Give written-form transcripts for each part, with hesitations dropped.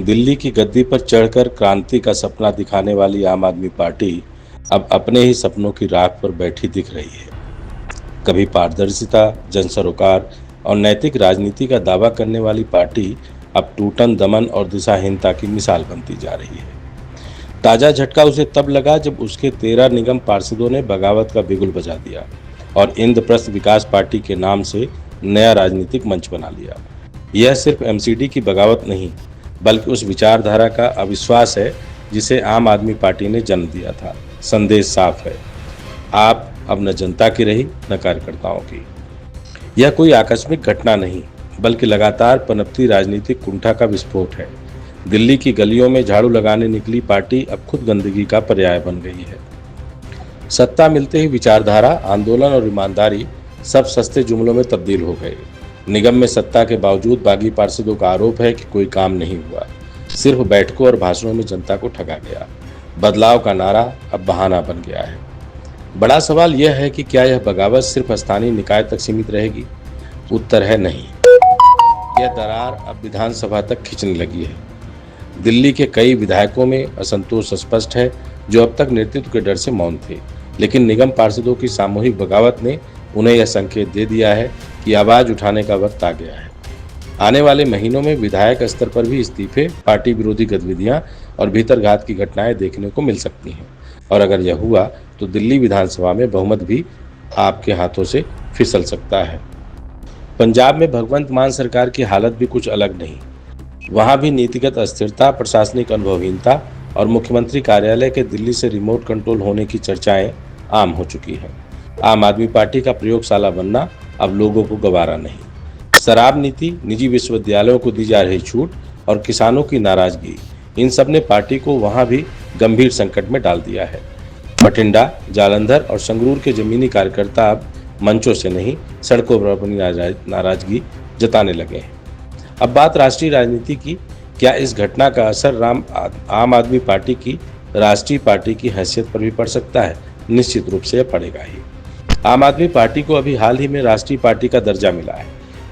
दिल्ली की गद्दी पर चढ़कर क्रांति का सपना दिखाने वाली आम आदमी पार्टी अब अपने ही सपनों की राख पर बैठी दिख रही है। कभी पारदर्शिता, जन सरोकार और नैतिक राजनीति का दावा करने वाली पार्टी अब टूटन, दमन और दिशाहीनता की मिसाल बनती जा रही है। ताजा झटका उसे तब लगा जब उसके 13 निगम पार्षदों ने बगावत का बिगुल बजा दिया और इंद्रप्रस्थ विकास पार्टी के नाम से नया राजनीतिक मंच बना लिया। यह सिर्फ एमसीडी की बगावत नहीं, बल्कि उस विचारधारा का अविश्वास है जिसे आम आदमी पार्टी ने जन्म दिया था। संदेश साफ है, आप अब न जनता की रही न कार्यकर्ताओं की। यह कोई आकस्मिक घटना नहीं, बल्कि लगातार पनपती राजनीतिक कुंठा का विस्फोट है। दिल्ली की गलियों में झाड़ू लगाने निकली पार्टी अब खुद गंदगी का पर्याय बन गई है। सत्ता मिलते ही विचारधारा, आंदोलन और ईमानदारी सब सस्ते जुमलों में तब्दील हो गए। निगम में सत्ता के बावजूद बागी पार्षदों का आरोप है कि कोई काम नहीं हुआ, सिर्फ बैठकों और भाषणों में जनता को ठगा गया। बदलाव का नारा अब बहाना बन गया है। बड़ा सवाल यह है कि क्या यह बगावत सिर्फ स्थानीय निकाय तक सीमित रहेगी? उत्तर है नहीं। यह दरार अब विधानसभा तक खिंचने लगी है। दिल्ली के कई विधायकों में असंतोष स्पष्ट है, जो अब तक नेतृत्व के डर से मौन थे। लेकिन निगम पार्षदों की सामूहिक बगावत ने उन्हें यह संकेत दे दिया है कि आवाज उठाने का वक्त आ गया है। आने वाले महीनों में विधायक स्तर पर भी इस्तीफे, पार्टी विरोधी गतिविधियां और भीतरघात की घटनाएं देखने को मिल सकती हैं। और अगर यह हुआ तो दिल्ली विधानसभा में बहुमत भी आपके हाथों से फिसल सकता है। पंजाब में भगवंत मान सरकार की हालत भी कुछ अलग नहीं। वहां भी नीतिगत अस्थिरता, प्रशासनिक अनुभवहीनता और मुख्यमंत्री कार्यालय के दिल्ली से रिमोट कंट्रोल होने की चर्चाएं आम हो चुकी हैं। आम आदमी पार्टी का प्रयोगशाला बनना अब लोगों को गवारा नहीं। शराब नीति, निजी विश्वविद्यालयों को दी जा रही छूट और किसानों की नाराजगी, इन सब ने पार्टी को वहां भी गंभीर संकट में डाल दिया है। बठिंडा, जालंधर और संगरूर के जमीनी कार्यकर्ता अब मंचों से नहीं, सड़कों पर अपनी नाराजगी जताने लगे हैं। अब बात राष्ट्रीय राजनीति की। क्या इस घटना का असर आम आदमी पार्टी की राष्ट्रीय पार्टी की हैसियत पर भी पड़ सकता है? निश्चित रूप से यह पड़ेगा ही। आम आदमी पार्टी को अभी हाल ही में राष्ट्रीय पार्टी का दर्जा मिला है,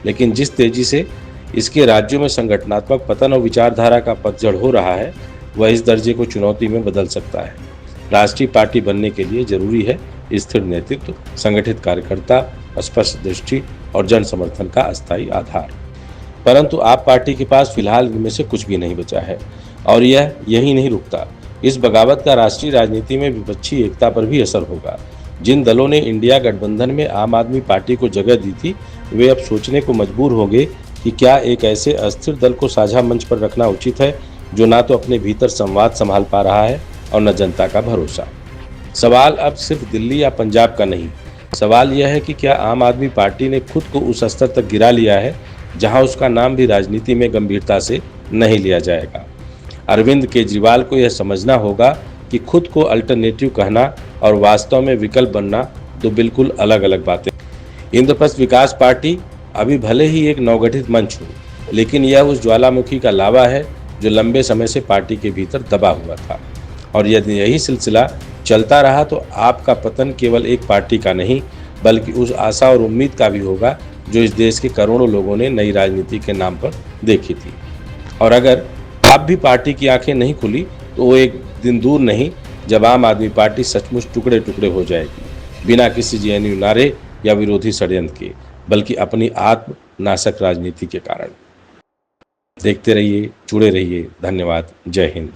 लेकिन जिस तेजी से इसके राज्यों में संगठनात्मक पतन और विचारधारा का पतझड़ हो रहा है, वह इस दर्जे को चुनौती में बदल सकता है। राष्ट्रीय पार्टी बनने के लिए जरूरी है स्थिर नेतृत्व, संगठित कार्यकर्ता, स्पष्ट दृष्टि और जन समर्थन का अस्थायी आधार। परंतु आप पार्टी के पास फिलहाल इनमें से कुछ भी नहीं बचा है और यह यही नहीं रुकता। इस बगावत का राष्ट्रीय राजनीति में विपक्षी एकता पर भी असर होगा। जिन दलों ने इंडिया गठबंधन में आम आदमी पार्टी को जगह दी थी, वे अब सोचने को मजबूर होंगे कि क्या एक ऐसे अस्थिर दल को साझा मंच पर रखना उचित है, जो ना तो अपने भीतर संवाद संभाल पा रहा है और न जनता का भरोसा। सवाल अब सिर्फ दिल्ली या पंजाब का नहीं, सवाल यह है कि क्या आम आदमी पार्टी ने खुद को उस स्तर तक गिरा लिया है जहां उसका नाम भी राजनीति में गंभीरता से नहीं लिया जाएगा। अरविंद केजरीवाल को यह समझना होगा कि खुद को अल्टरनेटिव कहना और वास्तव में विकल्प बनना दो बिल्कुल अलग अलग बातें। इंद्रप्रस्थ विकास पार्टी अभी भले ही एक नवगठित मंच हो, लेकिन यह उस ज्वालामुखी का लावा है जो लंबे समय से पार्टी के भीतर दबा हुआ था। और यदि यही सिलसिला चलता रहा तो आपका पतन केवल एक पार्टी का नहीं, बल्कि उस आशा और उम्मीद का भी होगा जो इस देश के करोड़ों लोगों ने नई राजनीति के नाम पर देखी थी। और अगर अब भी पार्टी की आंखें नहीं खुली तो वो एक दिन दूर नहीं जब आम आदमी पार्टी सचमुच टुकड़े टुकड़े हो जाएगी, बिना किसी जेएनयू नारे या विरोधी षड्यंत्र के, बल्कि अपनी आत्म नाशक राजनीति के कारण। देखते रहिए, जुड़े रहिए। धन्यवाद। जय हिंद।